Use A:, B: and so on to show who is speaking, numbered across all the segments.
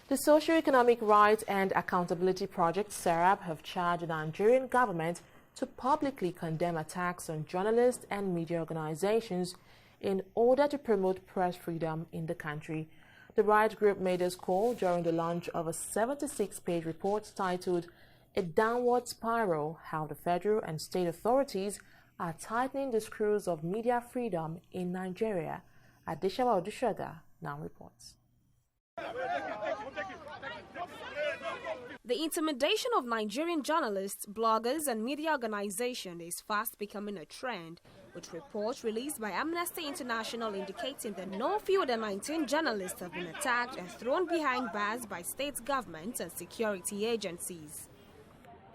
A: The Socio-Economic Rights and Accountability Project, SERAP, have charged the Nigerian government to publicly condemn attacks on journalists and media organizations in order to promote press freedom in the country. The rights group made this call during the launch of a 76-page report titled "A Downward Spiral: How the Federal and State Authorities Are Tightening the Screws of Media Freedom in Nigeria." Adeshawa Odushoga now reports.
B: The intimidation of Nigerian journalists, bloggers and media organizations is fast becoming a trend, with reports released by Amnesty International indicating that no fewer than 19 journalists have been attacked and thrown behind bars by state governments and security agencies.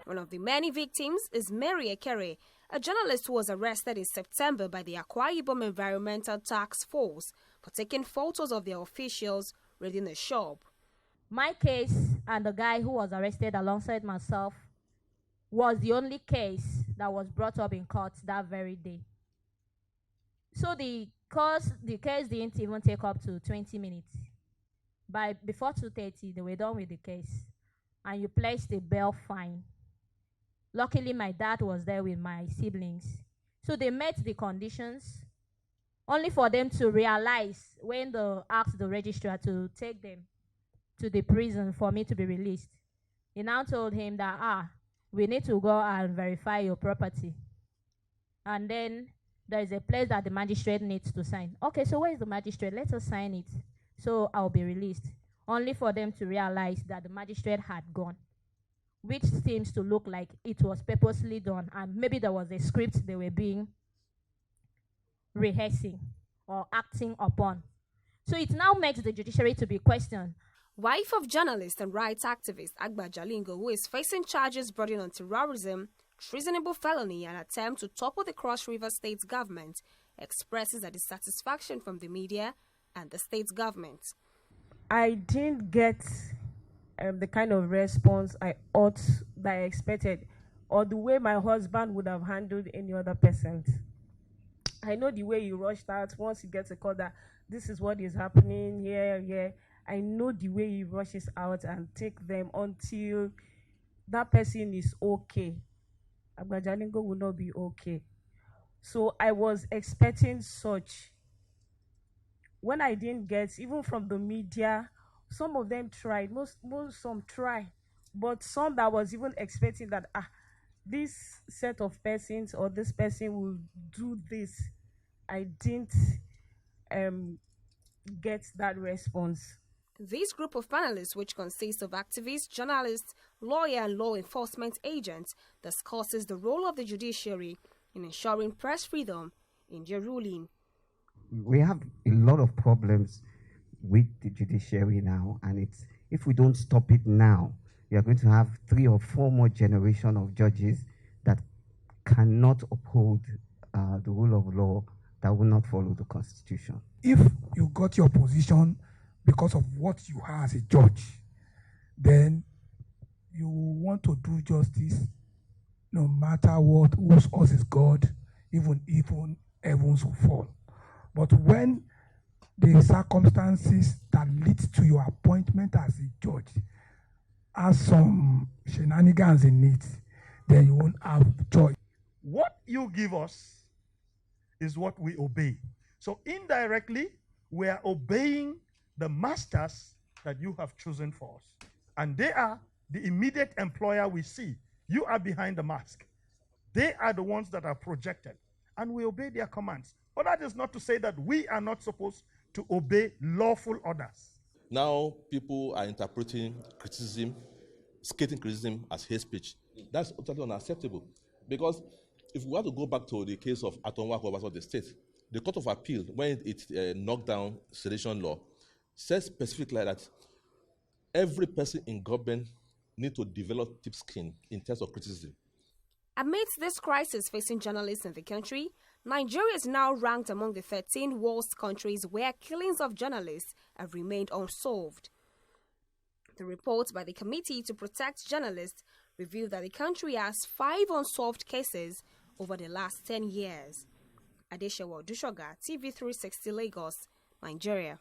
B: One of the many victims is Mary Ekere, a journalist who was arrested in September by the Akwa Ibom Environmental Task Force for taking photos of their officials raiding a shop.
C: My case and the guy who was arrested alongside myself was the only case that was brought up in court that very day. So the case didn't even take up to 20 minutes. Before 2:30, they were done with the case, and you placed a bail fine. Luckily, my dad was there with my siblings. So they met the conditions, only for them to realize when they asked the registrar to take them to the prison for me to be released. He now told him that, we need to go and verify your property. And then there is a place that the magistrate needs to sign. Okay, so where is the magistrate? Let us sign it. So I'll be released. Only for them to realize that the magistrate had gone, which seems to look like it was purposely done, and maybe there was a script they were being rehearsing or acting upon. So it now makes the judiciary to be questioned.
B: Wife of journalist and rights activist Agba Jalingo, who is facing charges bordering on terrorism, treasonable felony, and attempt to topple the Cross River State government, expresses a dissatisfaction from the media and the state government.
D: I didn't get the kind of response I expected, or the way my husband would have handled any other person. I know the way he rushed out once he gets a call that this is what is happening here. I know the way he rushes out and take them until that person is okay. Agba Jalingo will not be okay. So I was expecting such. When I didn't get, even from the media, some of them tried, some try, but some that was even expecting that this set of persons or this person will do this, I didn't get that response.
B: This group of panelists, which consists of activists, journalists, lawyers, and law enforcement agents, discusses the role of the judiciary in ensuring press freedom in their ruling.
E: We have a lot of problems with the judiciary now, and if we don't stop it now, we are going to have 3 or 4 more generations of judges that cannot uphold the rule of law, that will not follow the Constitution.
F: If you got your position because of what you are as a judge, then you want to do justice no matter what, whose us is God, even heavens will fall. But when the circumstances that lead to your appointment as a judge have some shenanigans in it, then you won't have choice.
G: What you give us is what we obey. So indirectly, we are obeying the masters that you have chosen for us. And they are the immediate employer we see. You are behind the mask. They are the ones that are projected. And we obey their commands. But that is not to say that we are not supposed to obey lawful orders.
H: Now people are interpreting criticism, skating criticism as hate speech. That's totally unacceptable. Because if we want to go back to the case of Atonwako versus the state, the Court of Appeal, when it knocked down sedition law, says specifically that every person in government needs to develop thick skin in terms of criticism.
B: Amidst this crisis facing journalists in the country, Nigeria is now ranked among the 13 worst countries where killings of journalists have remained unsolved. The report by the Committee to Protect Journalists revealed that the country has 5 unsolved cases over the last 10 years. Adeshawa Odushoga, TV360 Lagos, Nigeria.